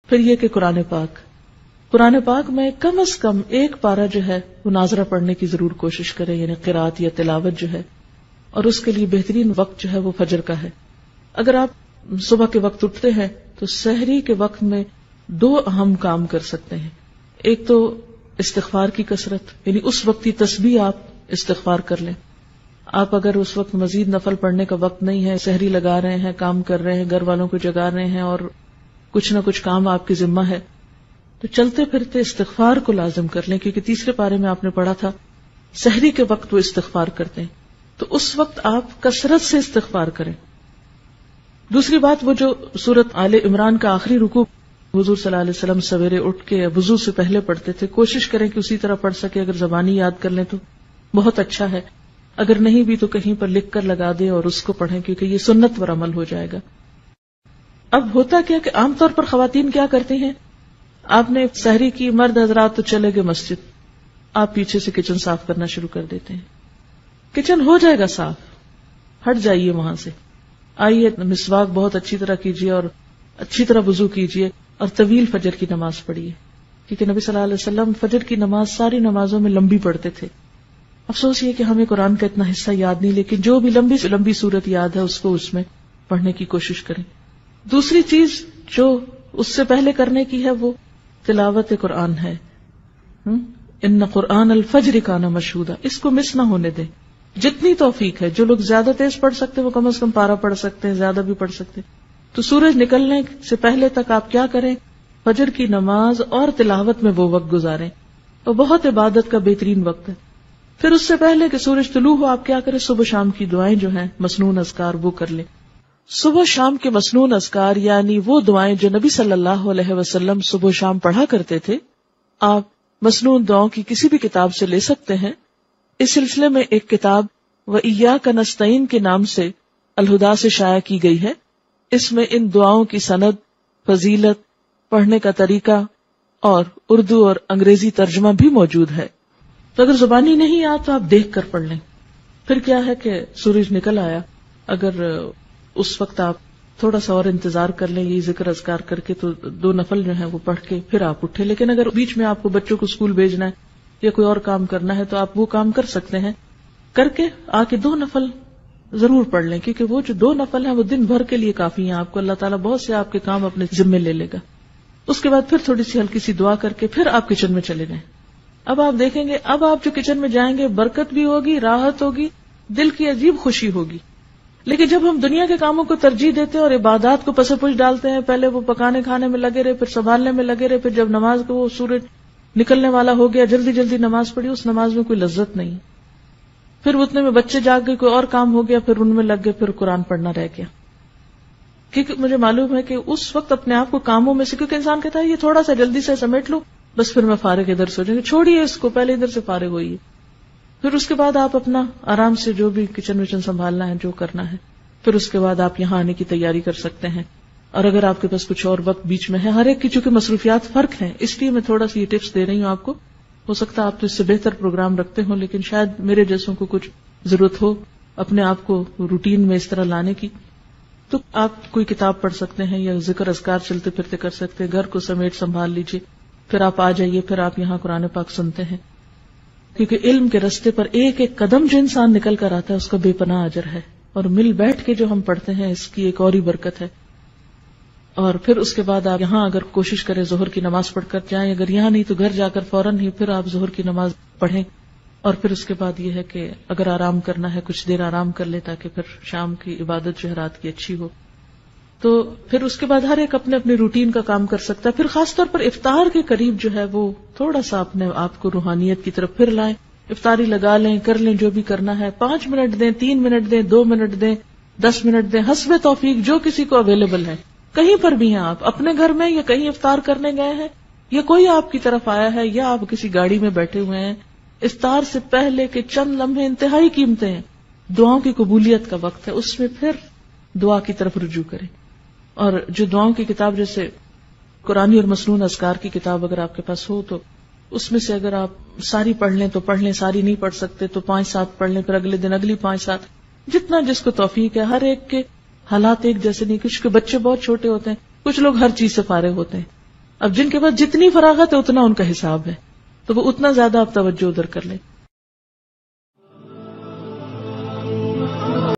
پھر یہ کہ قرآن پاک میں کم از کم ایک پارہ جو ہے وہ ناظرہ پڑھنے کی ضرور کوشش کرے، یعنی قرات یا تلاوت جو ہے، اور اس کے لیے بہترین وقت جو ہے وہ فجر کا ہے۔ اگر آپ صبح کے وقت اٹھتے ہیں تو سحری کے وقت میں 2 اہم کام کر سکتے ہیں۔ ایک تو استغفار کی کثرت، یعنی اس وقت کی تسبیح آپ استغفار کر لیں۔ آپ اگر اس وقت مزید نفل پڑھنے کا وقت نہیں ہے، سحری لگا رہے ہیں، کام کر رہے ہیں، گھر والوں کو جگا رہے ہیں اور کچھ نہ کچھ کام آپ کی ذمہ ہے، تو چلتے پھرتے استغفار کو لازم کر لیں، کیونکہ تیسرے پارے میں آپ نے پڑھا تھا سحری کے وقت وہ استغفار کرتے ہیں، تو اس وقت آپ کثرت سے استغفار کریں۔ دوسری بات، وہ جو سورۃ آل عمران کا آخری رکوع حضور صلی اللہ علیہ وسلم سویرے اٹھ کے وضو سے پہلے پڑھتے تھے، کوشش کریں کہ اسی طرح پڑھ سکے۔ اگر زبانی یاد کر لیں تو بہت اچھا ہے، اگر نہیں بھی تو کہیں پر لکھ کر لگا دیں اور اس کو پڑھیں، کیونکہ یہ سنت پر عمل ہو جائے گا۔ اب ہوتا کیا کہ عام طور پر خواتین کیا کرتی ہیں، آپ نے سحری کی، مرد حضرات تو چلے گئے مسجد، آپ پیچھے سے کچن صاف کرنا شروع کر دیتے ہیں۔ کچن ہو جائے گا صاف، ہٹ جائیے وہاں سے، آئیے مسواک بہت اچھی طرح کیجیے اور اچھی طرح وضو کیجیے اور طویل فجر کی نماز پڑھیے، کیونکہ نبی صلی اللہ علیہ وسلم فجر کی نماز ساری نمازوں میں لمبی پڑھتے تھے۔ افسوس یہ کہ ہمیں قرآن کا اتنا حصہ یاد نہیں، لیکن جو بھی لمبی صورت یاد ہے اس کو اس میں پڑھنے کی کوشش کریں۔ دوسری چیز جو اس سے پہلے کرنے کی ہے وہ تلاوت قرآن ہے۔ ان قرآن الفجر کان مشہودا، اس کو مس نہ ہونے دیں، جتنی توفیق ہے۔ جو لوگ زیادہ تیز پڑھ سکتے وہ کم از کم پارہ پڑھ سکتے ہیں، زیادہ بھی پڑھ سکتے، تو سورج نکلنے سے پہلے تک آپ کیا کریں، فجر کی نماز اور تلاوت میں وہ وقت گزاریں، وہ بہت عبادت کا بہترین وقت ہے۔ پھر اس سے پہلے کہ سورج طلوع ہو آپ کیا کریں، صبح شام کی دعائیں جو ہیں مسنون اذکار وہ کر لیں۔ صبح شام کے مسنون اذکار یعنی وہ دعائیں جو نبی صلی اللہ علیہ وسلم صبح شام پڑھا کرتے تھے، آپ مسنون دعاؤں کی کسی بھی کتاب سے لے سکتے ہیں۔ اس سلسلے میں ایک کتاب وَإِيَّاكَ نَسْتَعِينُ کے نام سے الہدا سے شائع کی گئی ہے۔ اس میں ان دعاؤں کی سند، فضیلت، پڑھنے کا طریقہ اور اردو اور انگریزی ترجمہ بھی موجود ہے، تو اگر زبانی نہیں آ تو آپ دیکھ کر پڑھ لیں۔ پھر کیا ہے کہ سورج نکل آیا، اگر اس وقت آپ تھوڑا سا اور انتظار کر لیں یہ ذکر اذکار کر کے، تو 2 نفل جو ہیں وہ پڑھ کے پھر آپ اٹھے۔ لیکن اگر بیچ میں آپ کو بچوں کو اسکول بھیجنا ہے یا کوئی اور کام کرنا ہے تو آپ وہ کام کر سکتے ہیں، کر کے آ کے 2 نفل ضرور پڑھ لیں، کیونکہ وہ جو 2 نفل ہیں وہ دن بھر کے لیے کافی ہیں، آپ کو اللہ تعالیٰ بہت سے آپ کے کام اپنے ذمے لے لے گا۔ اس کے بعد پھر تھوڑی سی ہلکی سی دعا کر کے پھر آپ کچن میں چلے جائیں۔ اب آپ دیکھیں گے، اب آپ جو کچن میں جائیں گے برکت بھی ہوگی، راحت ہوگی، دل کی عجیب خوشی ہوگی۔ لیکن جب ہم دنیا کے کاموں کو ترجیح دیتے ہیں اور عبادات کو پس پش ڈالتے ہیں، پہلے وہ پکانے کھانے میں لگے رہے، پھر سنبھالنے میں لگے رہے، پھر جب نماز کو وہ سورج نکلنے والا ہو گیا جلدی جلدی نماز پڑھی، اس نماز میں کوئی لذت نہیں، پھر اتنے میں بچے جاگ گئے، کوئی اور کام ہو گیا، پھر ان میں لگ گئے، پھر قرآن پڑھنا رہ گیا۔ کیونکہ مجھے معلوم ہے کہ اس وقت اپنے آپ کو کاموں میں سے، کیونکہ انسان کہتا ہے یہ تھوڑا سا جلدی سے سمیٹ لو بس پھر میں فارغ ادھر سے ہو جائیں گے، چھوڑیے اس کو، پہلے ادھر سے فارغ ہوئیے، پھر اس کے بعد آپ اپنا آرام سے جو بھی کچن وچن سنبھالنا ہے جو کرنا ہے، پھر اس کے بعد آپ یہاں آنے کی تیاری کر سکتے ہیں۔ اور اگر آپ کے پاس کچھ اور وقت بیچ میں ہے، ہر ایک کی چونکہ مصروفیات فرق ہیں، اس لیے میں تھوڑا سی یہ ٹپس دے رہی ہوں آپ کو، ہو سکتا ہے آپ تو اس سے بہتر پروگرام رکھتے ہوں، لیکن شاید میرے جیسوں کو کچھ ضرورت ہو اپنے آپ کو روٹین میں اس طرح لانے کی، تو آپ کوئی کتاب پڑھ سکتے ہیں یا ذکر اذکار چلتے پھرتے کر سکتے ہیں، گھر کو سمیٹ سنبھال لیجیے، پھر آپ آ جائیے، پھر آپ یہاں قرآن پاک سنتے ہیں، کیونکہ علم کے رستے پر ایک ایک قدم جو انسان نکل کر آتا ہے اس کا بے پناہ اجر ہے، اور مل بیٹھ کے جو ہم پڑھتے ہیں اس کی ایک اور ہی برکت ہے۔ اور پھر اس کے بعد آپ یہاں اگر کوشش کریں ظہر کی نماز پڑھ کر جائیں، اگر یہاں نہیں تو گھر جا کر فوراً ہی پھر آپ ظہر کی نماز پڑھیں، اور پھر اس کے بعد یہ ہے کہ اگر آرام کرنا ہے کچھ دیر آرام کر لے تاکہ پھر شام کی عبادت جو ہے رات کی اچھی ہو، تو پھر اس کے بعد ہر ایک اپنے اپنے روٹین کا کام کر سکتا ہے۔ پھر خاص طور پر افطار کے قریب جو ہے وہ تھوڑا سا اپنے آپ کو روحانیت کی طرف پھر لائیں، افطاری لگا لیں، کر لیں جو بھی کرنا ہے، 5 منٹ دیں، 3 منٹ دیں، 2 منٹ دیں، 10 منٹ دیں، حسب توفیق جو کسی کو اویلیبل ہے۔ کہیں پر بھی ہیں آپ، اپنے گھر میں یا کہیں افطار کرنے گئے ہیں یا کوئی آپ کی طرف آیا ہے یا آپ کسی گاڑی میں بیٹھے ہوئے ہیں، افطار سے پہلے کے چند لمحے انتہائی قیمتی ہیں، دعاؤں کی قبولیت کا وقت ہے، اس میں پھر دعا کی طرف رجوع کریں۔ اور جو دعاؤں کی کتاب جیسے قرآنی اور مسنون اذکار کی کتاب اگر آپ کے پاس ہو تو اس میں سے اگر آپ ساری پڑھ لیں تو پڑھ لیں، ساری نہیں پڑھ سکتے تو 5-7 پڑھ لیں، پھر اگلے دن اگلی 5-7، جتنا جس کو توفیق ہے۔ ہر ایک کے حالات ایک جیسے نہیں، کچھ کے بچے بہت چھوٹے ہوتے ہیں، کچھ لوگ ہر چیز سے فارغ ہوتے ہیں، اب جن کے پاس جتنی فراغت ہے اتنا ان کا حساب ہے، تو وہ اتنا زیادہ آپ توجہ ادھر کر لیں.